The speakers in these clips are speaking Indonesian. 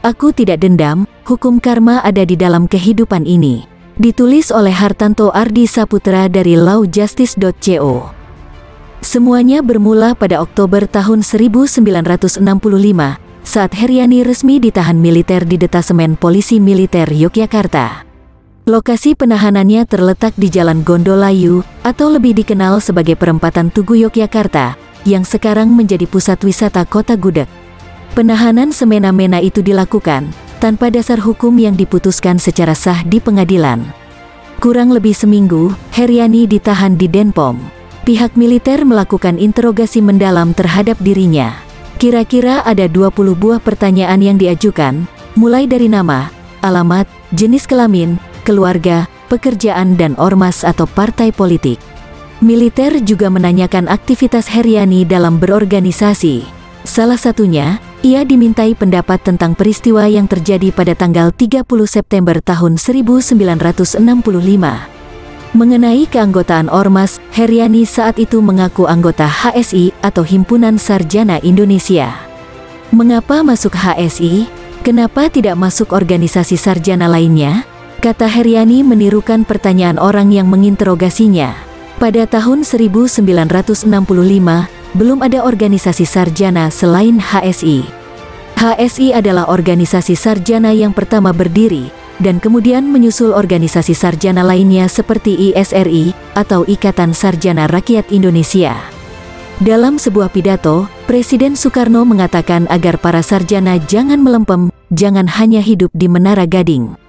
Aku tidak dendam, hukum karma ada di dalam kehidupan ini. Ditulis oleh Hartanto Ardi Saputra dari lawjustice.co. Semuanya bermula pada Oktober tahun 1965, saat Heriani resmi ditahan militer di Detasemen Polisi Militer Yogyakarta. Lokasi penahanannya terletak di Jalan Gondolayu, atau lebih dikenal sebagai Perempatan Tugu Yogyakarta, yang sekarang menjadi pusat wisata Kota Gudeg. Penahanan semena-mena itu dilakukan tanpa dasar hukum yang diputuskan secara sah di pengadilan. Kurang lebih seminggu, Heriani ditahan di Denpom. Pihak militer melakukan interogasi mendalam terhadap dirinya. Kira-kira ada 20 buah pertanyaan yang diajukan, mulai dari nama, alamat, jenis kelamin, keluarga, pekerjaan dan ormas atau partai politik. Militer juga menanyakan aktivitas Heriani dalam berorganisasi. Salah satunya, ia dimintai pendapat tentang peristiwa yang terjadi pada tanggal 30 September tahun 1965. Mengenai keanggotaan ormas, Heriani saat itu mengaku anggota HSI atau Himpunan Sarjana Indonesia. Mengapa masuk HSI? Kenapa tidak masuk organisasi sarjana lainnya? Kata Heriani menirukan pertanyaan orang yang menginterogasinya. Pada tahun 1965, belum ada organisasi sarjana selain HSI. HSI adalah organisasi sarjana yang pertama berdiri, dan kemudian menyusul organisasi sarjana lainnya seperti ISRI, atau Ikatan Sarjana Rakyat Indonesia. Dalam sebuah pidato, Presiden Soekarno mengatakan agar para sarjana jangan melempem, jangan hanya hidup di Menara Gading.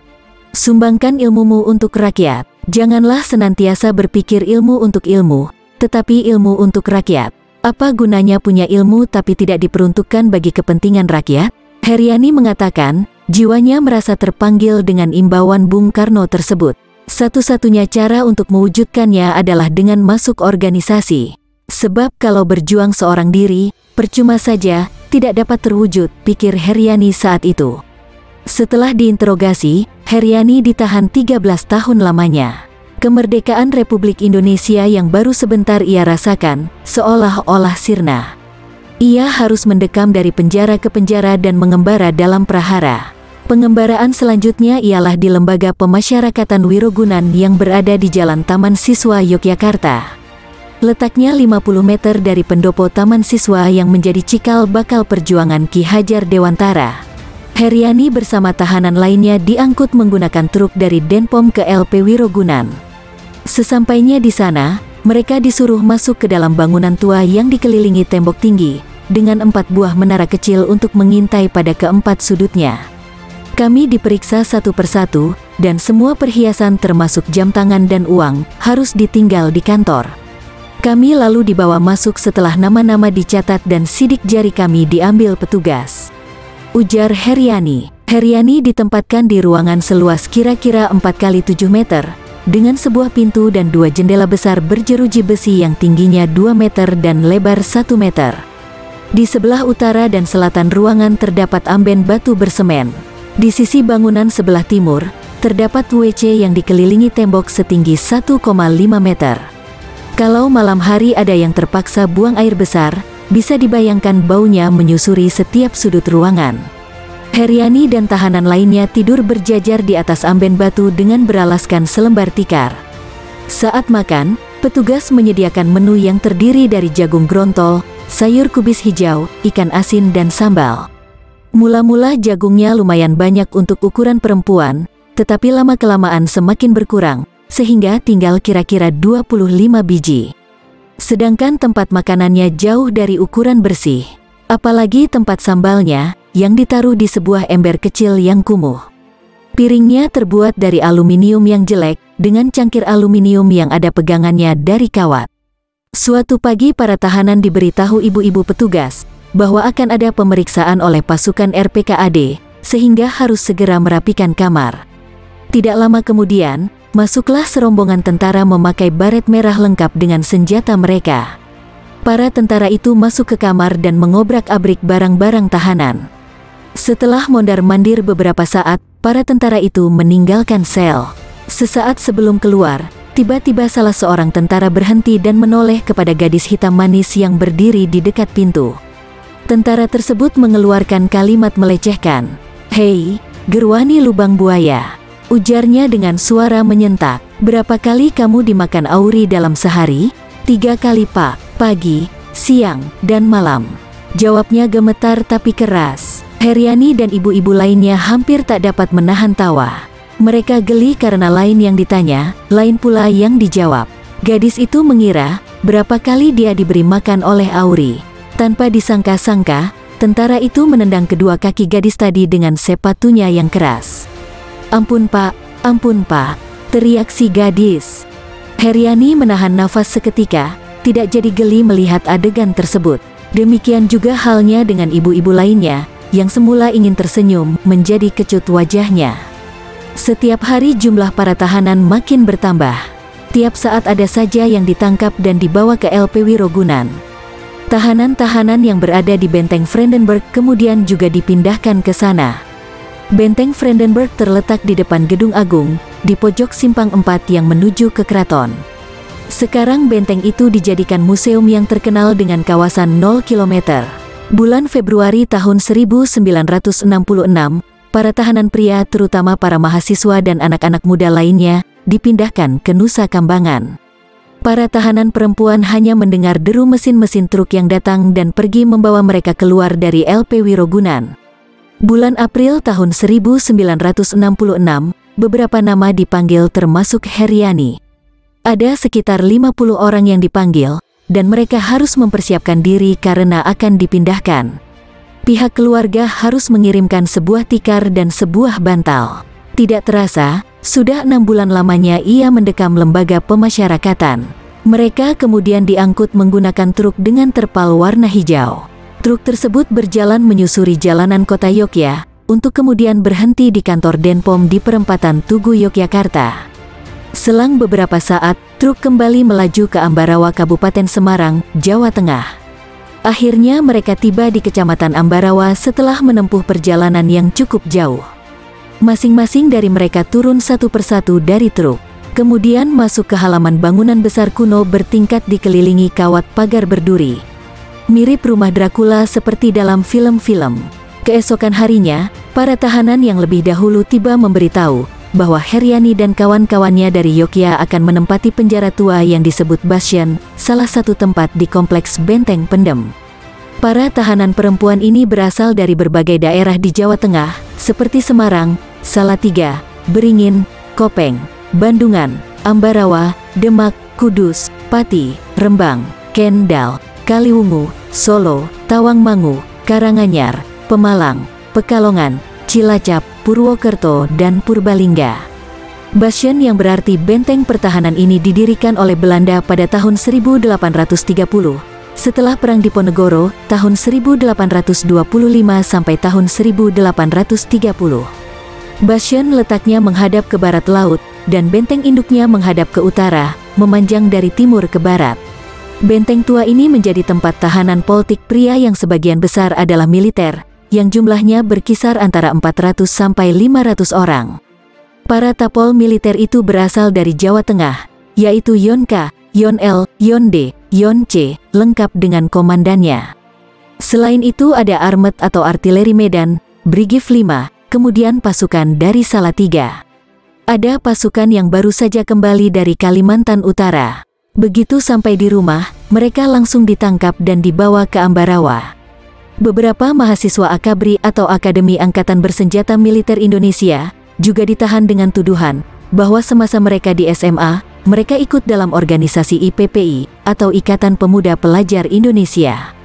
Sumbangkan ilmumu untuk rakyat, janganlah senantiasa berpikir ilmu untuk ilmu, tetapi ilmu untuk rakyat. Apa gunanya punya ilmu tapi tidak diperuntukkan bagi kepentingan rakyat? Heriani mengatakan, jiwanya merasa terpanggil dengan imbauan Bung Karno tersebut. Satu-satunya cara untuk mewujudkannya adalah dengan masuk organisasi. Sebab kalau berjuang seorang diri, percuma saja, tidak dapat terwujud, pikir Heriani saat itu. Setelah diinterogasi, Heriani ditahan 13 tahun lamanya. Kemerdekaan Republik Indonesia yang baru sebentar ia rasakan, seolah-olah sirna. Ia harus mendekam dari penjara ke penjara dan mengembara dalam prahara. Pengembaraan selanjutnya ialah di Lembaga Pemasyarakatan Wirogunan yang berada di Jalan Taman Siswa Yogyakarta. Letaknya 50 meter dari pendopo Taman Siswa yang menjadi cikal bakal perjuangan Ki Hajar Dewantara. Heriani bersama tahanan lainnya diangkut menggunakan truk dari Denpom ke LP Wirogunan. Sesampainya di sana, mereka disuruh masuk ke dalam bangunan tua yang dikelilingi tembok tinggi, dengan 4 buah menara kecil untuk mengintai pada keempat sudutnya. Kami diperiksa satu persatu, dan semua perhiasan termasuk jam tangan dan uang, harus ditinggal di kantor. Kami lalu dibawa masuk setelah nama-nama dicatat dan sidik jari kami diambil petugas. Ujar Heriani. Heriani ditempatkan di ruangan seluas kira-kira 4x7 meter, dengan sebuah pintu dan 2 jendela besar berjeruji besi yang tingginya 2 meter dan lebar 1 meter. Di sebelah utara dan selatan ruangan terdapat amben batu bersemen. Di sisi bangunan sebelah timur, terdapat WC yang dikelilingi tembok setinggi 1,5 meter. Kalau malam hari ada yang terpaksa buang air besar, bisa dibayangkan baunya menyusuri setiap sudut ruangan. Heriani dan tahanan lainnya tidur berjajar di atas amben batu dengan beralaskan selembar tikar. Saat makan, petugas menyediakan menu yang terdiri dari jagung grontol, sayur kubis hijau, ikan asin dan sambal. Mula-mula jagungnya lumayan banyak untuk ukuran perempuan, tetapi lama-kelamaan semakin berkurang, sehingga tinggal kira-kira 25 biji. Sedangkan tempat makanannya jauh dari ukuran bersih. Apalagi tempat sambalnya, yang ditaruh di sebuah ember kecil yang kumuh. Piringnya terbuat dari aluminium yang jelek, dengan cangkir aluminium yang ada pegangannya dari kawat. Suatu pagi para tahanan diberitahu ibu-ibu petugas, bahwa akan ada pemeriksaan oleh pasukan RPKAD, sehingga harus segera merapikan kamar. Tidak lama kemudian, masuklah serombongan tentara memakai baret merah lengkap dengan senjata mereka. Para tentara itu masuk ke kamar dan mengobrak-abrik barang-barang tahanan. Setelah mondar-mandir beberapa saat, para tentara itu meninggalkan sel. Sesaat sebelum keluar, tiba-tiba salah seorang tentara berhenti dan menoleh kepada gadis hitam manis yang berdiri di dekat pintu. Tentara tersebut mengeluarkan kalimat melecehkan. "Hei, Gerwani lubang buaya," ujarnya dengan suara menyentak. "Berapa kali kamu dimakan Auri dalam sehari?" "3 kali, Pak. Pagi, siang, dan malam," jawabnya gemetar tapi keras. Heriani dan ibu-ibu lainnya hampir tak dapat menahan tawa. Mereka geli karena lain yang ditanya, lain pula yang dijawab. Gadis itu mengira berapa kali dia diberi makan oleh Auri. Tanpa disangka-sangka, tentara itu menendang kedua kaki gadis tadi dengan sepatunya yang keras. Ampun Pak, teriak si gadis. Heriani menahan nafas seketika, tidak jadi geli melihat adegan tersebut. Demikian juga halnya dengan ibu-ibu lainnya, yang semula ingin tersenyum, menjadi kecut wajahnya. Setiap hari jumlah para tahanan makin bertambah. Tiap saat ada saja yang ditangkap dan dibawa ke LP Wirogunan. Tahanan-tahanan yang berada di Benteng Vredenburg kemudian juga dipindahkan ke sana. Benteng Vredenburg terletak di depan Gedung Agung, di pojok simpang 4 yang menuju ke keraton. Sekarang benteng itu dijadikan museum yang terkenal dengan kawasan 0 km. Bulan Februari tahun 1966, para tahanan pria terutama para mahasiswa dan anak-anak muda lainnya dipindahkan ke Nusa Kambangan. Para tahanan perempuan hanya mendengar deru mesin-mesin truk yang datang dan pergi membawa mereka keluar dari LP Wirogunan. Bulan April tahun 1966, beberapa nama dipanggil termasuk Heriani. Ada sekitar 50 orang yang dipanggil, dan mereka harus mempersiapkan diri karena akan dipindahkan. Pihak keluarga harus mengirimkan sebuah tikar dan sebuah bantal. Tidak terasa, sudah 6 bulan lamanya ia mendekam lembaga pemasyarakatan. Mereka kemudian diangkut menggunakan truk dengan terpal warna hijau. Truk tersebut berjalan menyusuri jalanan kota Yogyakarta, untuk kemudian berhenti di kantor Denpom di perempatan Tugu Yogyakarta. Selang beberapa saat, truk kembali melaju ke Ambarawa Kabupaten Semarang, Jawa Tengah. Akhirnya mereka tiba di Kecamatan Ambarawa setelah menempuh perjalanan yang cukup jauh. Masing-masing dari mereka turun satu persatu dari truk. Kemudian masuk ke halaman bangunan besar kuno bertingkat dikelilingi kawat pagar berduri. Mirip rumah Dracula seperti dalam film-film. Keesokan harinya, para tahanan yang lebih dahulu tiba memberitahu bahwa Heriani dan kawan-kawannya dari Yogyakarta akan menempati penjara tua yang disebut Bastion, salah satu tempat di kompleks Benteng Pendem. Para tahanan perempuan ini berasal dari berbagai daerah di Jawa Tengah, seperti Semarang, Salatiga, Beringin, Kopeng, Bandungan, Ambarawa, Demak, Kudus, Pati, Rembang, Kendal, Kaliwungu, Solo, Tawangmangu, Karanganyar, Pemalang, Pekalongan, Cilacap, Purwokerto, dan Purbalingga. Bastion yang berarti benteng pertahanan ini didirikan oleh Belanda pada tahun 1830. Setelah Perang Diponegoro, tahun 1825 sampai tahun 1830. Bastion letaknya menghadap ke barat laut, dan benteng induknya menghadap ke utara, memanjang dari timur ke barat. Benteng tua ini menjadi tempat tahanan politik pria yang sebagian besar adalah militer, yang jumlahnya berkisar antara 400 sampai 500 orang. Para tapol militer itu berasal dari Jawa Tengah, yaitu Yon K, Yon L, Yon D, Yon C, lengkap dengan komandannya. Selain itu ada Armet atau artileri Medan, Brigif 5, kemudian pasukan dari Salatiga. Ada pasukan yang baru saja kembali dari Kalimantan Utara. Begitu sampai di rumah, mereka langsung ditangkap dan dibawa ke Ambarawa. Beberapa mahasiswa Akabri atau Akademi Angkatan Bersenjata Militer Indonesia juga ditahan dengan tuduhan bahwa semasa mereka di SMA, mereka ikut dalam organisasi IPPI atau Ikatan Pemuda Pelajar Indonesia.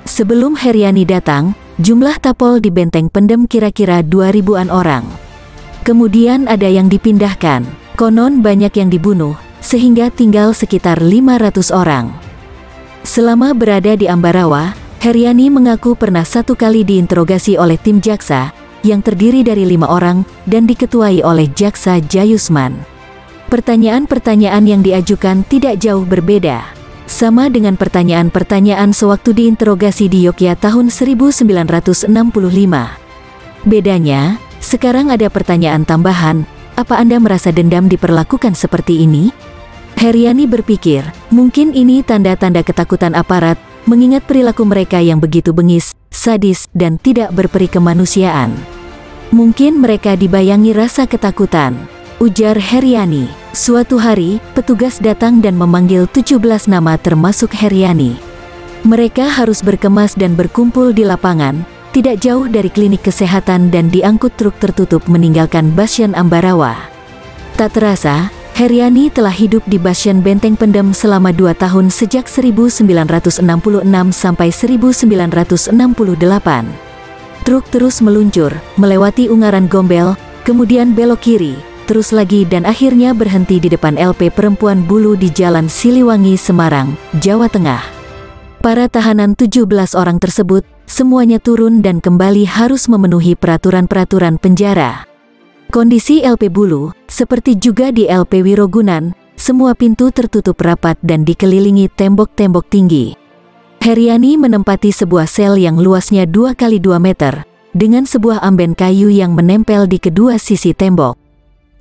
Sebelum Heriani datang, jumlah tapol di Benteng Pendem kira-kira 2000-an orang. Kemudian ada yang dipindahkan, konon banyak yang dibunuh, sehingga tinggal sekitar 500 orang. Selama berada di Ambarawa, Heriani mengaku pernah satu kali diinterogasi oleh tim jaksa, yang terdiri dari 5 orang, dan diketuai oleh Jaksa Jayusman. Pertanyaan-pertanyaan yang diajukan tidak jauh berbeda. Sama dengan pertanyaan-pertanyaan sewaktu diinterogasi di Yogyakarta tahun 1965. Bedanya, sekarang ada pertanyaan tambahan, apa Anda merasa dendam diperlakukan seperti ini? Heriani berpikir, mungkin ini tanda-tanda ketakutan aparat, mengingat perilaku mereka yang begitu bengis, sadis, dan tidak berperi kemanusiaan. Mungkin mereka dibayangi rasa ketakutan, ujar Heriani. Suatu hari, petugas datang dan memanggil 17 nama termasuk Heriani. Mereka harus berkemas dan berkumpul di lapangan, tidak jauh dari klinik kesehatan dan diangkut truk tertutup meninggalkan Bastion Ambarawa. Tak terasa, Heriani telah hidup di Bastion Benteng Pendem selama 2 tahun sejak 1966 sampai 1968. Truk terus meluncur, melewati Ungaran Gombel, kemudian belok kiri, terus lagi dan akhirnya berhenti di depan LP Perempuan Bulu di Jalan Siliwangi, Semarang, Jawa Tengah. Para tahanan 17 orang tersebut, semuanya turun dan kembali harus memenuhi peraturan-peraturan penjara. Kondisi LP Bulu, seperti juga di LP Wirogunan, semua pintu tertutup rapat dan dikelilingi tembok-tembok tinggi. Heriani menempati sebuah sel yang luasnya 2 kali 2 meter, dengan sebuah amben kayu yang menempel di kedua sisi tembok.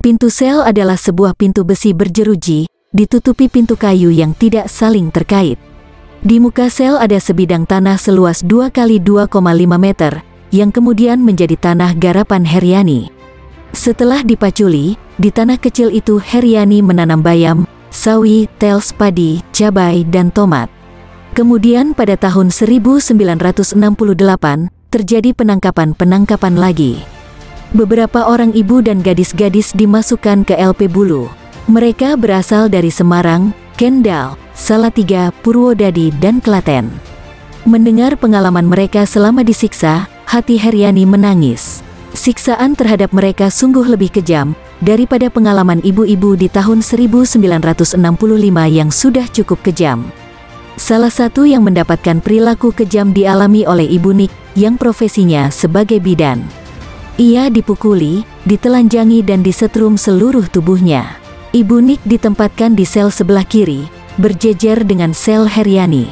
Pintu sel adalah sebuah pintu besi berjeruji, ditutupi pintu kayu yang tidak saling terkait. Di muka sel ada sebidang tanah seluas 2 kali 2,5 meter, yang kemudian menjadi tanah garapan Heriani. Setelah dipaculi, di tanah kecil itu Heriani menanam bayam, sawi, tels padi, cabai, dan tomat. Kemudian pada tahun 1968, terjadi penangkapan lagi. Beberapa orang ibu dan gadis-gadis dimasukkan ke LP Bulu. Mereka berasal dari Semarang, Kendal, Salatiga, Purwodadi, dan Klaten. Mendengar pengalaman mereka selama disiksa, hati Heriani menangis. Siksaan terhadap mereka sungguh lebih kejam daripada pengalaman ibu-ibu di tahun 1965 yang sudah cukup kejam. Salah satu yang mendapatkan perilaku kejam dialami oleh Ibu Nik, yang profesinya sebagai bidan. Ia dipukuli, ditelanjangi dan disetrum seluruh tubuhnya. Ibu Nik ditempatkan di sel sebelah kiri, berjejer dengan sel Heriani.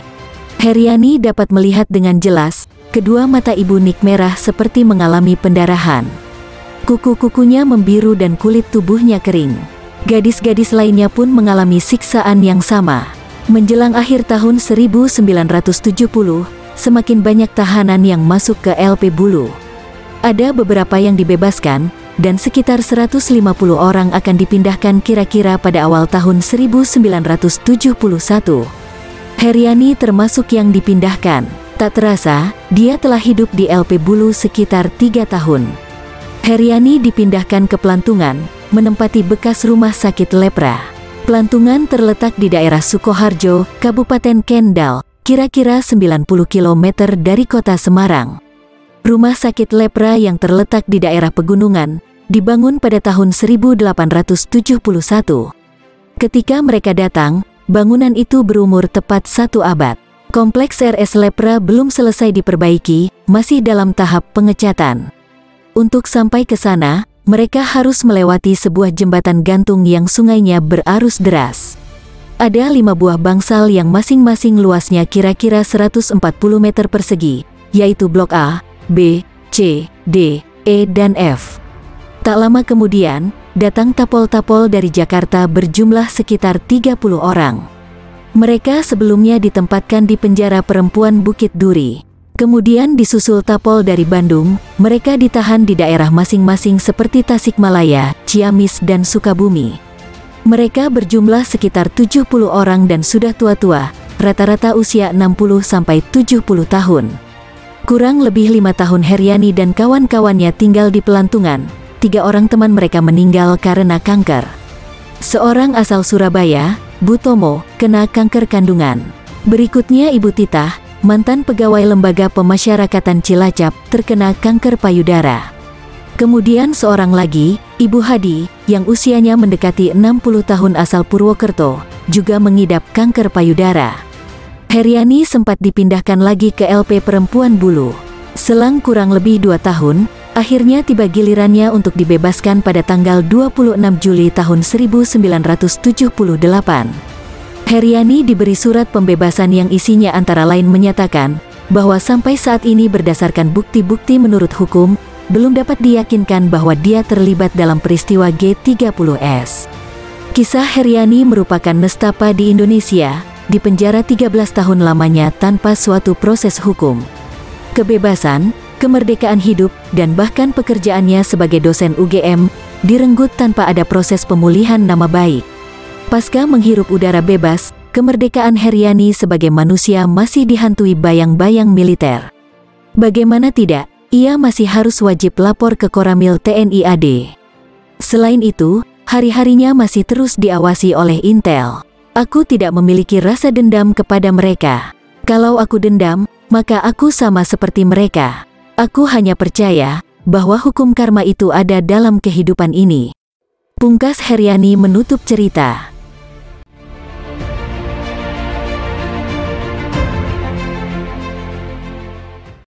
Heriani dapat melihat dengan jelas, kedua mata Ibu Nik merah seperti mengalami pendarahan. Kuku-kukunya membiru dan kulit tubuhnya kering. Gadis-gadis lainnya pun mengalami siksaan yang sama. Menjelang akhir tahun 1970, semakin banyak tahanan yang masuk ke LP Bulu. Ada beberapa yang dibebaskan, dan sekitar 150 orang akan dipindahkan kira-kira pada awal tahun 1971. Heriani termasuk yang dipindahkan. Tak terasa, dia telah hidup di LP Bulu sekitar 3 tahun. Heriani dipindahkan ke Pelantungan, menempati bekas rumah sakit lepra. Pelantungan terletak di daerah Sukoharjo, Kabupaten Kendal, kira-kira 90 km dari kota Semarang. Rumah sakit lepra yang terletak di daerah pegunungan, dibangun pada tahun 1871. Ketika mereka datang, bangunan itu berumur tepat 1 abad. Kompleks RS Lepra belum selesai diperbaiki, masih dalam tahap pengecatan. Untuk sampai ke sana, mereka harus melewati sebuah jembatan gantung yang sungainya berarus deras. Ada 5 buah bangsal yang masing-masing luasnya kira-kira 140 meter persegi, yaitu Blok A, B, C, D, E, dan F. Tak lama kemudian, datang tapol-tapol dari Jakarta berjumlah sekitar 30 orang. Mereka sebelumnya ditempatkan di penjara perempuan Bukit Duri. Kemudian disusul tapol dari Bandung, mereka ditahan di daerah masing-masing seperti Tasikmalaya, Ciamis dan Sukabumi. Mereka berjumlah sekitar 70 orang dan sudah tua-tua, rata-rata usia 60-70 tahun. Kurang lebih 5 tahun Heriani dan kawan-kawannya tinggal di Pelantungan, 3 orang teman mereka meninggal karena kanker. Seorang asal Surabaya, Bu Tomo, kena kanker kandungan. Berikutnya Ibu Titah, mantan pegawai Lembaga Pemasyarakatan Cilacap, terkena kanker payudara. Kemudian seorang lagi, Ibu Hadi, yang usianya mendekati 60 tahun asal Purwokerto, juga mengidap kanker payudara. Heriani sempat dipindahkan lagi ke LP Perempuan Bulu. Selang kurang lebih 2 tahun, akhirnya tiba gilirannya untuk dibebaskan pada tanggal 26 Juli tahun 1978. Heriani diberi surat pembebasan yang isinya antara lain menyatakan bahwa sampai saat ini berdasarkan bukti-bukti menurut hukum, belum dapat diyakinkan bahwa dia terlibat dalam peristiwa G30S. Kisah Heriani merupakan nestapa di Indonesia, dipenjara 13 tahun lamanya tanpa suatu proses hukum. Kebebasan, kemerdekaan hidup, dan bahkan pekerjaannya sebagai dosen UGM, direnggut tanpa ada proses pemulihan nama baik. Pasca menghirup udara bebas, kemerdekaan Heriani sebagai manusia masih dihantui bayang-bayang militer. Bagaimana tidak, ia masih harus wajib lapor ke Koramil TNI AD. Selain itu, hari-harinya masih terus diawasi oleh Intel. Aku tidak memiliki rasa dendam kepada mereka. Kalau aku dendam, maka aku sama seperti mereka. Aku hanya percaya bahwa hukum karma itu ada dalam kehidupan ini. Pungkas Heriani menutup cerita.